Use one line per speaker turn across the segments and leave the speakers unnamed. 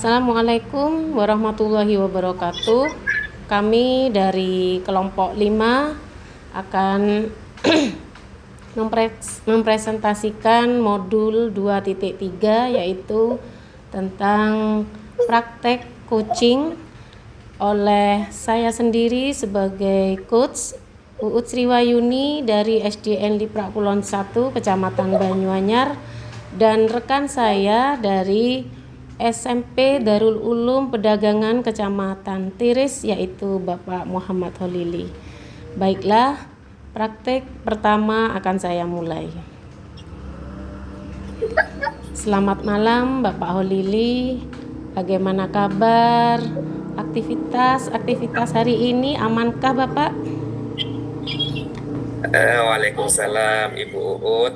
Assalamualaikum warahmatullahi wabarakatuh. Kami dari kelompok 5 akan mempresentasikan modul 2.3 yaitu tentang praktek coaching oleh saya sendiri sebagai coach Uut Sriwayuni dari SDN Liprak Kulon 1 Kecamatan Banyuanyar dan rekan saya dari SMP Darul Ulum Pedagangan Kecamatan Tiris yaitu Bapak Muhammad Holili. Baiklah, praktek pertama akan saya mulai. Selamat malam Bapak Holili, bagaimana kabar? Aktivitas hari ini amankah Bapak?
Waalaikumsalam Ibu Uut.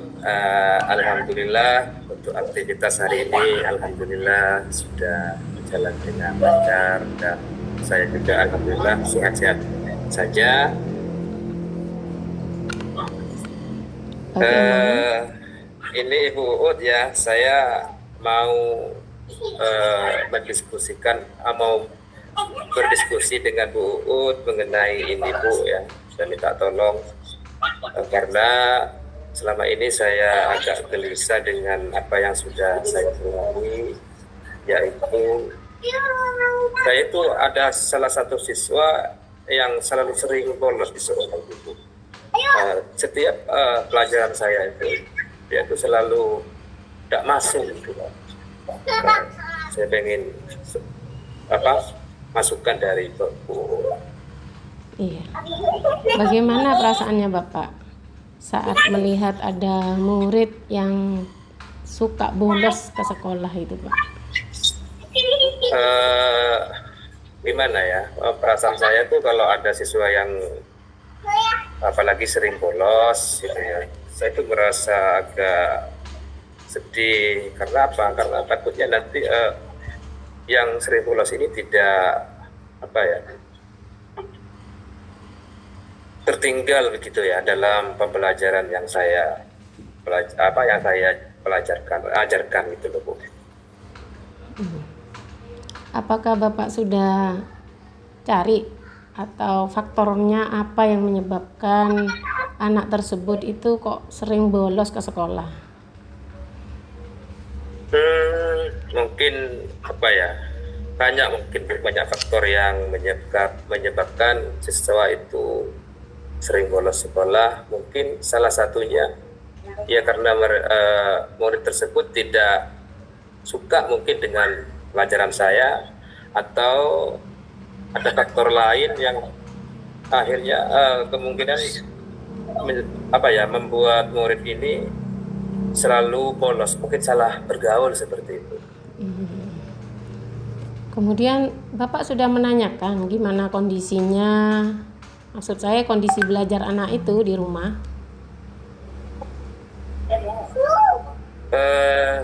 Alhamdulillah untuk aktivitas hari ini alhamdulillah sudah berjalan dengan lancar dan saya juga alhamdulillah sehat-sehat saja. Ini Ibu Uut ya, saya mau berdiskusi dengan Bu Uut mengenai ini Bu ya. Saya minta tolong karena selama ini saya agak gelisah dengan apa yang sudah saya alami, yaitu saya itu ada salah satu siswa yang selalu sering bolos di sekolah itu. Setiap pelajaran saya itu dia itu selalu tidak masuk gitu. Saya pengen masukan dari Bu.
Iya. Bagaimana perasaannya Bapak saat melihat ada murid yang suka bolos ke sekolah itu, Pak?
Gimana ya? Perasaan saya tuh kalau ada siswa yang apalagi sering bolos gitu ya, saya tuh merasa agak sedih. Karena apa? Karena takutnya nanti yang sering bolos ini tidak tertinggal begitu ya dalam pembelajaran yang saya ajarkan gitu loh Bu.
Apakah Bapak sudah cari atau faktornya apa yang menyebabkan anak tersebut itu kok sering bolos ke sekolah?
Mungkin banyak faktor yang menyebabkan siswa itu sering bolos sekolah. Mungkin salah satunya ya karena murid tersebut tidak suka mungkin dengan pelajaran saya, atau ada faktor lain yang akhirnya kemungkinan membuat murid ini selalu bolos, mungkin salah bergaul seperti itu.
Kemudian Bapak sudah menanyakan gimana kondisinya, maksud saya kondisi belajar anak itu di rumah?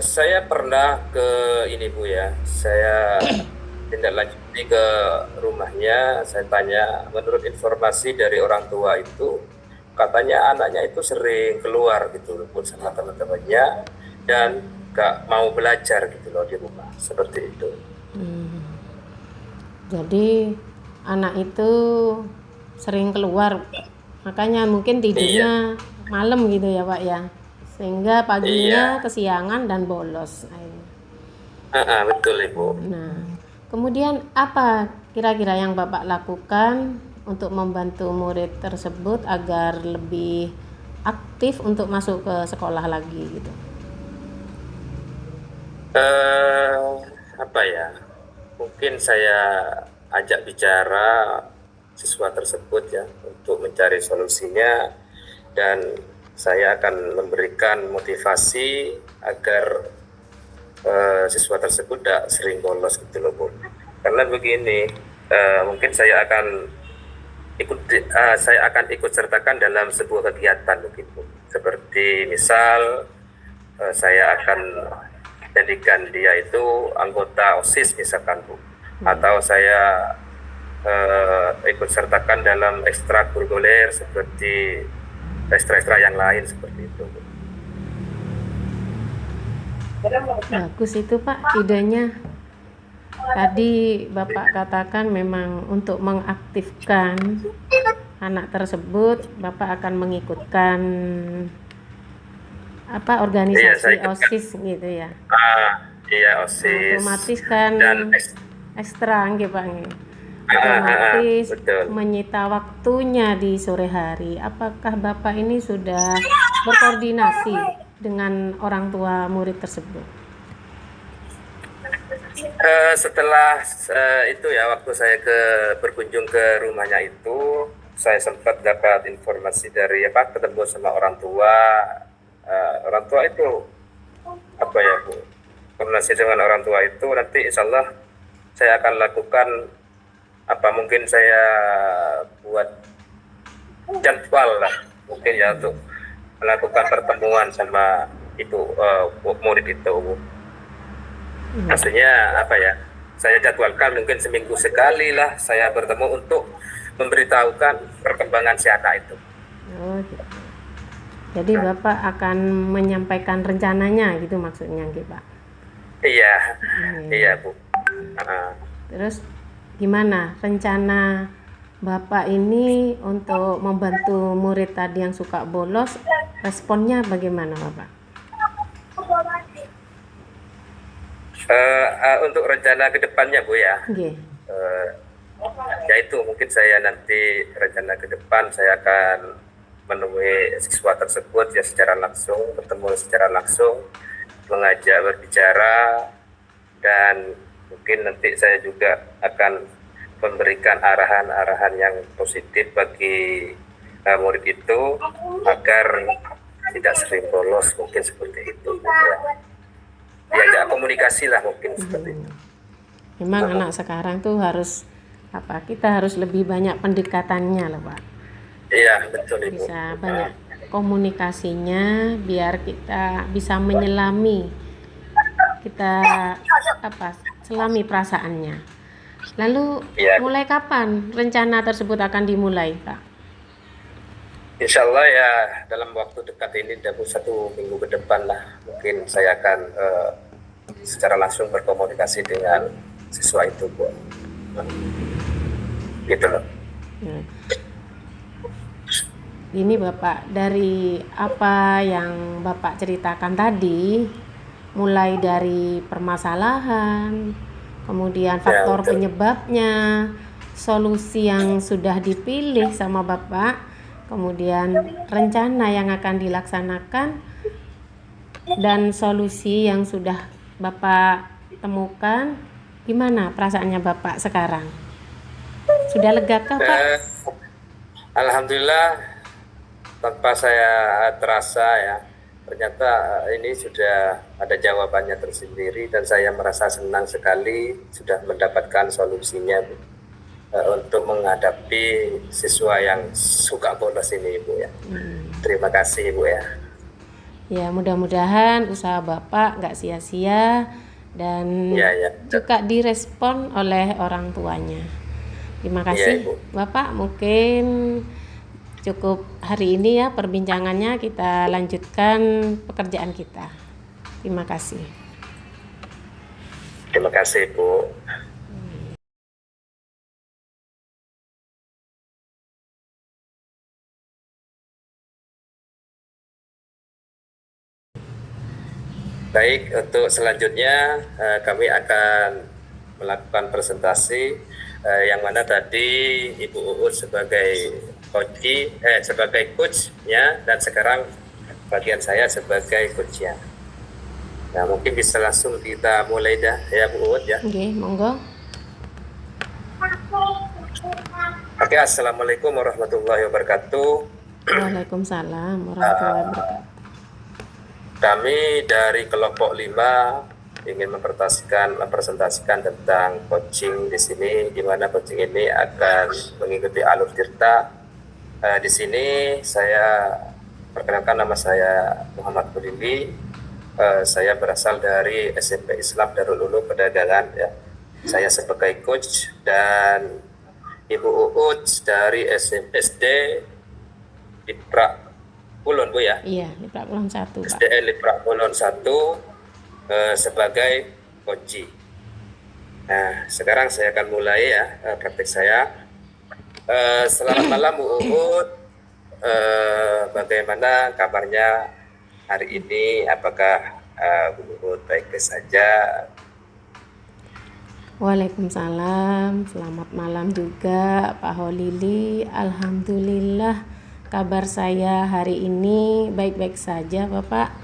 Saya pernah ke ini Bu ya, saya tindak lanjuti ke rumahnya. Saya tanya, menurut informasi dari orang tua itu katanya anaknya itu sering keluar gitu pun sama teman-temannya dan gak mau belajar gitu loh di rumah, seperti itu.
Jadi anak itu sering keluar, makanya mungkin tidurnya malam gitu ya Pak ya, sehingga paginya kesiangan dan bolos.
Betul Ibu.
Nah, kemudian apa kira-kira yang Bapak lakukan untuk membantu murid tersebut agar lebih aktif untuk masuk ke sekolah lagi gitu?
Mungkin saya ajak bicara siswa tersebut ya untuk mencari solusinya, dan saya akan memberikan motivasi agar siswa tersebut tidak sering bolos gitu loh Bu. Karena begini, mungkin saya akan ikut sertakan dalam sebuah kegiatan begitu. Seperti misal saya akan jadikan dia itu anggota OSIS misalkan Bu, atau saya ikut sertakan dalam ekstrakurikuler seperti ekstra yang lain seperti itu Bu.
Bagus itu Pak idenya. Tadi Bapak katakan memang untuk mengaktifkan anak tersebut, Bapak akan mengikutkan apa
Iya, saya
organisasi
ikutkan.
OSIS gitu ya.
Iya,
Nah,
OSIS
otomatis kan
dan
ekstra nggih Pak nggih. Otomatis
betul.
menyita waktunya di sore hari. Apakah Bapak ini sudah berkoordinasi dengan orang tua murid tersebut?
Setelah itu ya, waktu saya berkunjung ke rumahnya itu, saya sempat dapat informasi dari ketemu sama orang tua. Orang tua itu apa ya Bu? Koordinasi dengan orang tua itu nanti insya Allah saya akan lakukan mungkin saya buat jadwal lah mungkin ya untuk melakukan pertemuan sama itu murid itu. Maksudnya saya jadwalkan mungkin seminggu sekali lah saya bertemu untuk memberitahukan perkembangan si anak itu.
Oh, gitu. Jadi Bapak akan menyampaikan rencananya gitu maksudnya gitu Pak?
Iya Bu.
Terus gimana rencana Bapak ini untuk membantu murid tadi yang suka bolos, responnya bagaimana Bapak?
Untuk rencana ke depannya Bu ya,
Nggih.
ya itu mungkin saya nanti rencana ke depan saya akan menemui siswa tersebut ya secara langsung, bertemu secara langsung, mengajak berbicara, dan mungkin nanti saya juga akan memberikan arahan-arahan yang positif bagi murid itu agar tidak sering bolos, mungkin seperti itu ya. Diajak komunikasi lah mungkin seperti itu.
Memang anak sekarang tuh harus kita harus lebih banyak pendekatannya loh Pak.
Iya betul Ibu.
Bisa banyak komunikasinya biar kita bisa menyelami selami perasaannya. Lalu
Ya.
mulai kapan rencana tersebut akan dimulai Pak?
Insya Allah ya dalam waktu dekat ini dalam 1 minggu ke depan lah mungkin saya akan secara langsung berkomunikasi dengan siswa itu Bu. Gitu loh.
Ini Bapak, dari apa yang Bapak ceritakan tadi, mulai dari permasalahan, kemudian faktor penyebabnya, solusi yang sudah dipilih sama Bapak, kemudian rencana yang akan dilaksanakan, dan solusi yang sudah Bapak temukan, gimana perasaannya Bapak sekarang? Sudah legakah Pak?
Alhamdulillah, tanpa saya terasa ya, ternyata ini sudah ada jawabannya tersendiri dan saya merasa senang sekali sudah mendapatkan solusinya untuk menghadapi siswa yang suka bolos ini Ibu ya. Terima kasih Ibu ya.
Ya, mudah-mudahan usaha Bapak nggak sia-sia dan juga direspon oleh orang tuanya. Terima kasih Bapak, mungkin cukup hari ini ya perbincangannya, kita lanjutkan pekerjaan kita. Terima kasih.
Terima kasih Bu. Baik, untuk selanjutnya kami akan melakukan presentasi yang mana tadi Ibu Uut sebagai coachnya dan sekarang bagian saya sebagai coachnya. Nah, mungkin bisa langsung kita mulai dah ya Bu Uut ya.
Oke, monggo.
Oke, assalamualaikum warahmatullahi wabarakatuh.
Waalaikumsalam warahmatullahi wabarakatuh.
Kami dari kelompok 5 ingin mempresentasikan tentang coaching di sini, di mana coaching ini akan mengikuti alur tirta. Di sini saya perkenalkan, nama saya Muhammad Bulili. Saya berasal dari SMP Islam Darul Ulum Pedagangan ya. Saya sebagai coach dan Ibu Uut dari SD Liprak Kulon Bu ya.
Iya, Liprak Kulon 1 Pak.
SDN Liprak Kulon 1 sebagai coach. Nah, sekarang saya akan mulai ya praktik saya. Selamat malam Bu Uut. Bagaimana kabarnya hari ini? Apakah Bu Uut baik-baik saja?
Waalaikumsalam, selamat malam juga Pak Holili. Alhamdulillah kabar saya hari ini baik-baik saja Bapak.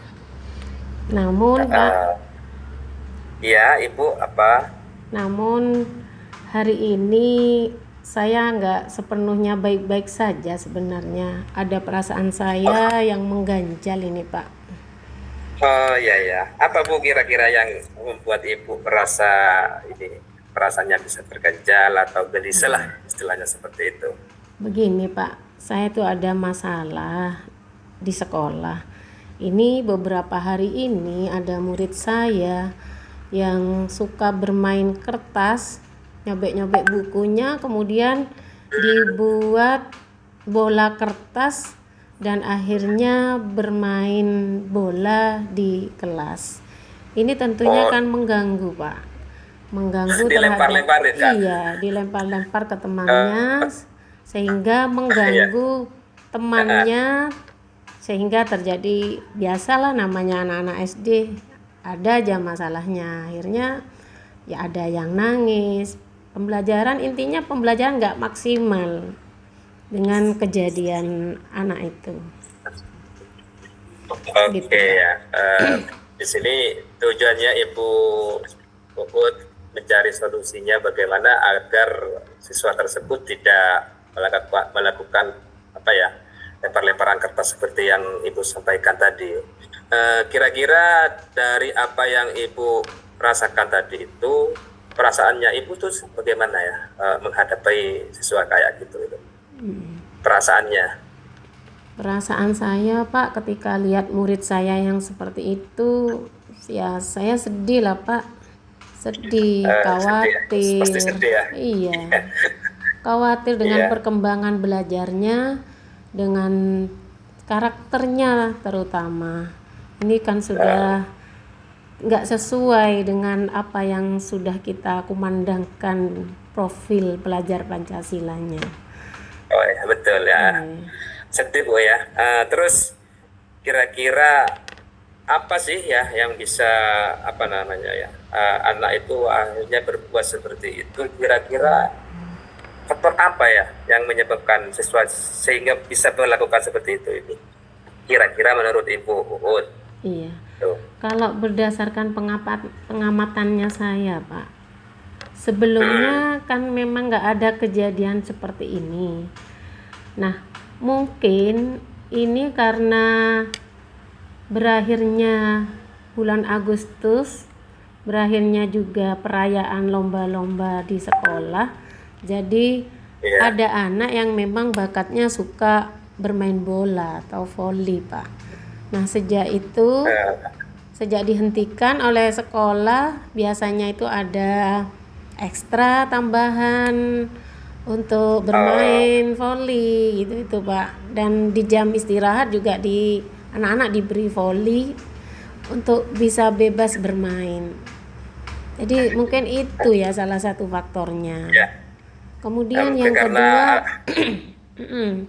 Namun Pak,
Iya, Ibu apa?
namun hari ini saya nggak sepenuhnya baik-baik saja sebenarnya. Ada perasaan saya yang mengganjal ini Pak.
Oh iya ya. Apa Bu kira-kira yang membuat Ibu merasa ini perasaannya bisa berganjal atau gelisah lah istilahnya seperti itu?
Begini Pak, saya tuh ada masalah di sekolah. Ini beberapa hari ini ada murid saya yang suka bermain kertas, nyobek-nyobek bukunya, kemudian dibuat bola kertas dan akhirnya bermain bola di kelas. Ini tentunya kan mengganggu Pak, mengganggu terhadap,
Dilempar-lemparin Kak?
iya, dilempar-lempar ke temannya sehingga
Iya.
mengganggu temannya, sehingga terjadi, biasalah namanya anak-anak SD, ada aja masalahnya, akhirnya ya ada yang nangis. Pembelajaran, intinya pembelajaran nggak maksimal dengan kejadian anak itu. Gitu
Oke
Pak.
ya. Di sini tujuannya Ibu Puput mencari solusinya bagaimana agar siswa tersebut tidak melakukan apa ya lempar-lemparan kertas seperti yang Ibu sampaikan tadi. Kira-kira dari apa yang Ibu rasakan tadi itu perasaannya Ibu tuh bagaimana ya menghadapi siswa kayak gitu itu? Perasaannya.
Perasaan saya Pak ketika lihat murid saya yang seperti itu, ya saya sedih lah Pak, sedih,
Sedih ya?
khawatir,
Pasti sedih ya.
iya, khawatir dengan
Iya.
perkembangan belajarnya, dengan karakternya terutama. Ini kan sudah nggak sesuai dengan apa yang sudah kita kumandangkan profil pelajar Pancasilanya.
Oh ya, betul ya. Sedih Bu ya. Terus kira-kira apa sih ya yang bisa apa namanya ya anak itu akhirnya berbuat seperti itu? Kira-kira faktor apa ya yang menyebabkan siswa sehingga bisa melakukan seperti itu? Kira-kira menurut Ibu Uut?
Iya.
Tuh.
Kalau berdasarkan pengamatannya saya, Pak, sebelumnya kan memang nggak ada kejadian seperti ini. Nah, mungkin ini karena berakhirnya bulan Agustus, berakhirnya juga perayaan lomba-lomba di sekolah. Jadi
Iya.
ada anak yang memang bakatnya suka bermain bola atau voli, Pak. Nah, sejak dihentikan oleh sekolah, biasanya itu ada ekstra tambahan untuk bermain voli gitu itu Pak. Dan di jam istirahat juga anak-anak diberi voli untuk bisa bebas bermain. Jadi mungkin itu ya salah satu faktornya.
Ya.
Kemudian
Mungkin
yang
karena
kedua,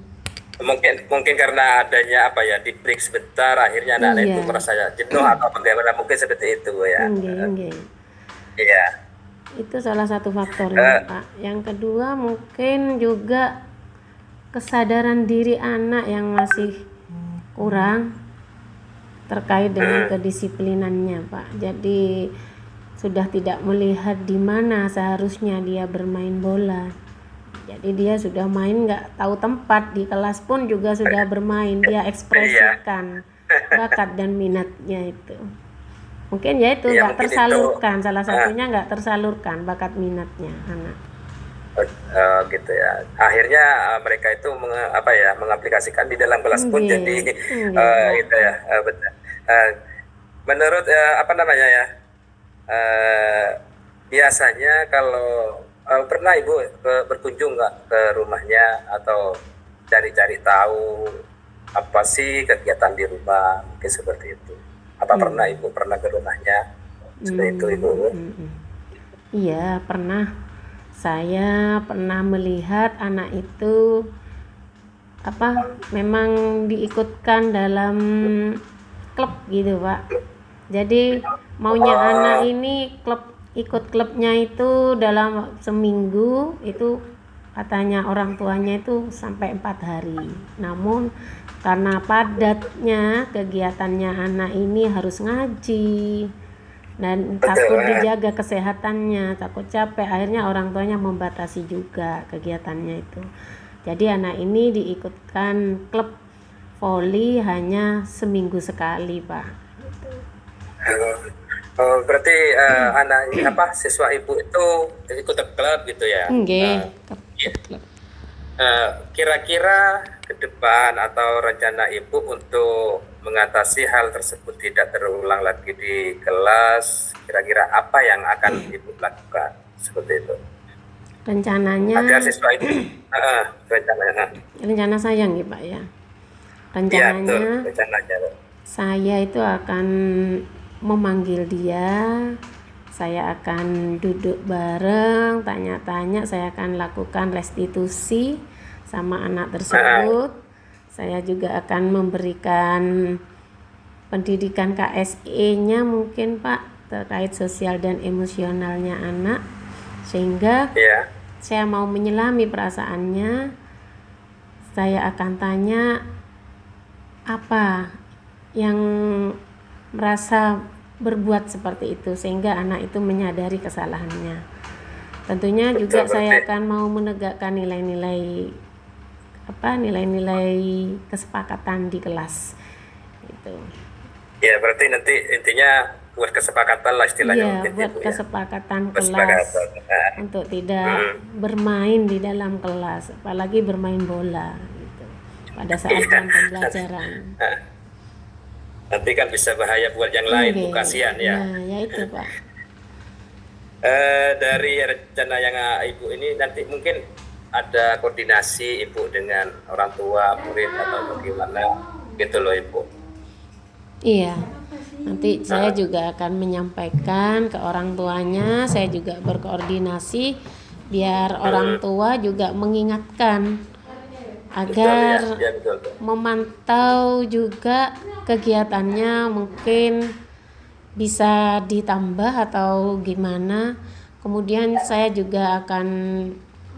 mungkin karena adanya apa ya di break sebentar akhirnya anak-anak itu
iya,
merasa jenuh atau bagaimana mungkin seperti itu Bu ya.
enggak.
Iya.
Itu salah satu faktornya Pak. Yang kedua mungkin juga kesadaran diri anak yang masih kurang terkait dengan kedisiplinannya Pak. Jadi sudah tidak melihat di mana seharusnya dia bermain bola. Jadi dia sudah main nggak tahu tempat, di kelas pun juga sudah bermain, dia ekspresikan bakat dan minatnya itu. Mungkin ya itu
Iya,
nggak
mungkin
tersalurkan, salah satunya nggak tersalurkan bakat minatnya anak.
gitu ya. Akhirnya mereka itu mengaplikasikan di dalam kelas pun
Nggih,
jadi
nggih,
itu ya betul. Menurut apa namanya ya biasanya kalau pernah Ibu berkunjung nggak ke rumahnya atau cari-cari tahu apa sih kegiatan di rumah mungkin seperti itu? Apa pernah Ibu pernah ke rumahnya seperti itu Ibu?
Iya, pernah. Saya pernah melihat anak itu memang diikutkan dalam klub gitu, Pak. Jadi maunya anak
Oh,
ini ikut klubnya itu dalam seminggu itu katanya orang tuanya itu sampai 4 hari. Namun karena padatnya kegiatannya anak ini harus ngaji dan
betul.
takut dijaga kesehatannya, takut capek, akhirnya orang tuanya membatasi juga kegiatannya itu. Jadi anak ini diikutkan klub voli hanya seminggu sekali, Pak.
Oh, berarti anak apa siswa ibu itu ikut klub gitu ya?
Nggih,
Iya.
klub.
Kira-kira ke depan atau rencana ibu untuk mengatasi hal tersebut tidak terulang lagi di kelas, kira-kira apa yang akan ibu lakukan seperti itu? Agar
Rencananya,
siswa itu rencananya,
rencana saya nih, Pak ya.
iya betul
Rencananya
rencananya.
saya itu akan memanggil dia, saya akan duduk bareng, tanya-tanya, saya akan lakukan restitusi sama anak tersebut. Saya juga akan memberikan pendidikan KSE-nya mungkin, Pak, terkait sosial dan emosionalnya anak, sehingga
Iya.
saya mau menyelami perasaannya. Saya akan tanya apa yang merasa berbuat seperti itu sehingga anak itu menyadari kesalahannya. Tentunya juga
Betul,
saya
berarti
akan mau menegakkan nilai-nilai nilai-nilai kesepakatan di kelas itu.
ya berarti nanti intinya buat kesepakatan lah istilahnya
Iya,
mungkin
buat
ibu ya.
kesepakatan kelas
Kesepakatan.
untuk tidak bermain di dalam kelas, apalagi bermain bola gitu pada saat
Iya.
jam pembelajaran.
Nanti kan bisa bahaya buat yang lain, bu,
Nggih.
kasihan ya.
Nah, ya itu, Pak.
Dari rencana yang ibu ini nanti mungkin ada koordinasi ibu dengan orang tua murid atau bagaimana gitu loh ibu.
Iya. Nanti saya juga akan menyampaikan ke orang tuanya, saya juga berkoordinasi biar orang tua juga mengingatkan
Betul ya,
agar
ya betul.
memantau juga kegiatannya mungkin bisa ditambah atau gimana. Kemudian saya juga akan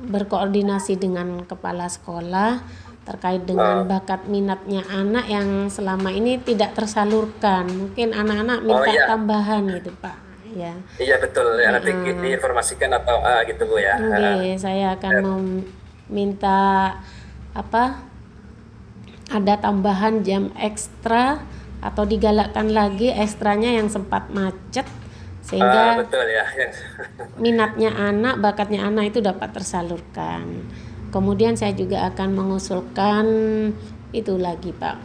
berkoordinasi dengan kepala sekolah terkait dengan bakat minatnya anak yang selama ini tidak tersalurkan. Mungkin anak-anak
Oh
minta
iya,
tambahan gitu, Pak. Ya.
iya betul ya nanti diinformasikan atau gitu bu ya.
Oke, saya akan meminta ada tambahan jam ekstra atau digalakkan lagi ekstranya yang sempat macet sehingga
Betul ya.
minatnya anak, bakatnya anak itu dapat tersalurkan. Kemudian saya juga akan mengusulkan itu lagi, Pak.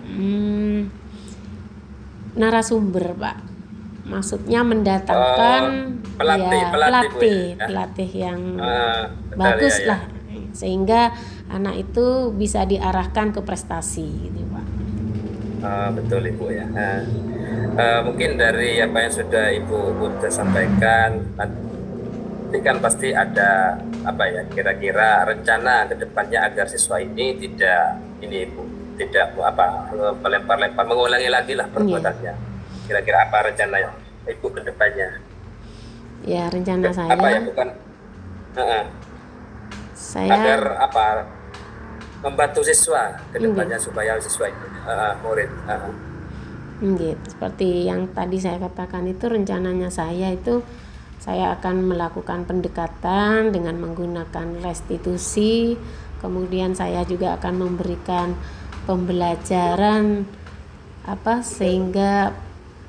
Narasumber, Pak. Maksudnya mendatangkan
Pelatih,
ya
pelatih bu ya.
pelatih yang
Betul
bagus
ya.
lah sehingga anak itu bisa diarahkan ke prestasi gitu, Pak.
Betul ibu ya. Mungkin dari apa yang sudah ibu sudah sampaikan, nanti kan pasti ada apa ya kira-kira rencana ke depannya agar siswa ini tidak ini ibu tidak melempar-lempar mengulangi lagi lah perbuatannya. Kira-kira apa rencananya ibu ke depannya?
Ya, rencana
Apa ya
saya
bukan agar
saya
apa membantu siswa ke depannya supaya siswa itu murid.
gitu. Seperti yang tadi saya katakan itu rencananya saya itu saya akan melakukan pendekatan dengan menggunakan restitusi, kemudian saya juga akan memberikan pembelajaran sehingga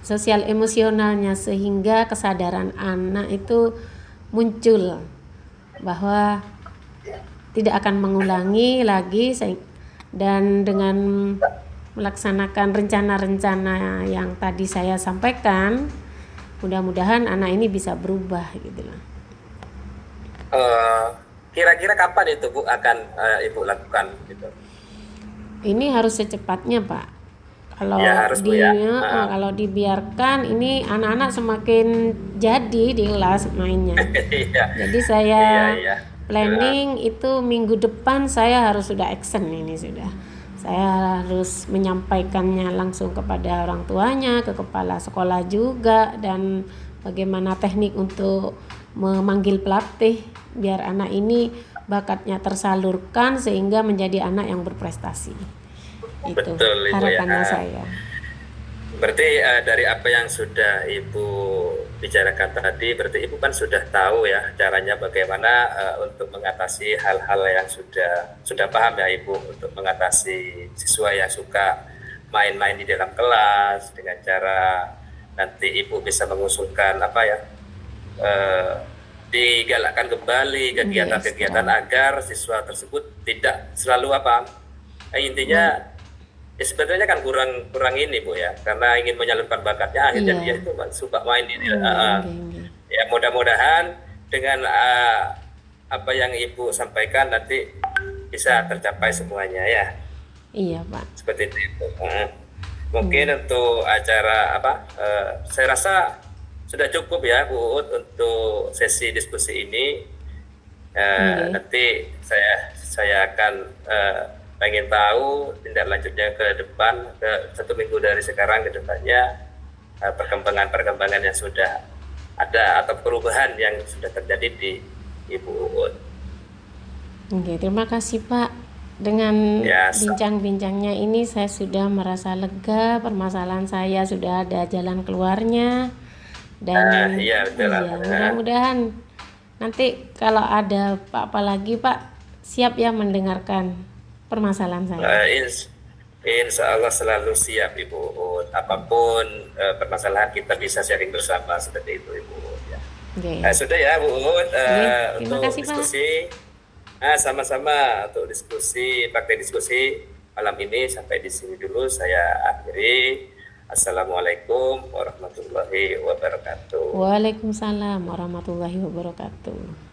sosial emosionalnya sehingga kesadaran anak itu muncul bahwa tidak akan mengulangi lagi dan dengan melaksanakan rencana-rencana yang tadi saya sampaikan mudah-mudahan anak ini bisa berubah gitu lah.
Kira-kira kapan itu bu akan ibu lakukan gitu?
Ini harus secepatnya, Pak. Kalau
Ya harus bu ya.
kalau dibiarkan ini anak-anak semakin jadi di kelas mainnya.
Iya,
Jadi saya
iya.
planning itu minggu depan saya harus sudah action ini sudah. Saya harus menyampaikannya langsung kepada orang tuanya, ke kepala sekolah juga, dan bagaimana teknik untuk memanggil pelatih biar anak ini bakatnya tersalurkan sehingga menjadi anak yang berprestasi. Itu
Betul Ibu ya.
harapannya saya.
Berarti dari apa yang sudah Ibu bicarakan tadi, berarti Ibu kan sudah tahu ya caranya bagaimana untuk mengatasi hal-hal yang sudah paham ya Ibu, untuk mengatasi siswa yang suka main-main di dalam kelas dengan cara nanti Ibu bisa mengusulkan apa ya, digalakkan kembali kegiatan-kegiatan agar siswa tersebut tidak selalu apa, intinya ya sebenarnya kan kurang ini Bu ya, karena ingin menyalurkan bakatnya akhirnya dia itu suka main ini. Ya mudah-mudahan dengan apa yang Ibu sampaikan nanti bisa tercapai semuanya ya.
Iya Pak.
Seperti itu. Mungkin untuk acara apa, saya rasa sudah cukup ya Bu Uut untuk sesi diskusi ini. Nanti saya akan pengen tahu tindak lanjutnya ke depan, ke 1 minggu dari sekarang ke depannya, perkembangan yang sudah ada atau perubahan yang sudah terjadi di Ibu Uut.
Oke, terima kasih Pak. Dengan bincang-bincangnya ini saya sudah merasa lega, permasalahan saya sudah ada jalan keluarnya, dan mudah-mudahan nanti kalau ada apa lagi Pak siap ya mendengarkan permasalahan saya.
Insya Allah selalu siap Ibu Uut. Apapun permasalahan kita bisa sharing bersama seperti itu Ibu Uut ya. Sudah ya Bu Uut untuk
kasih,
diskusi. Sama-sama untuk praktek diskusi malam ini sampai di sini dulu saya akhiri. Assalamualaikum warahmatullahi wabarakatuh.
Waalaikumsalam warahmatullahi wabarakatuh.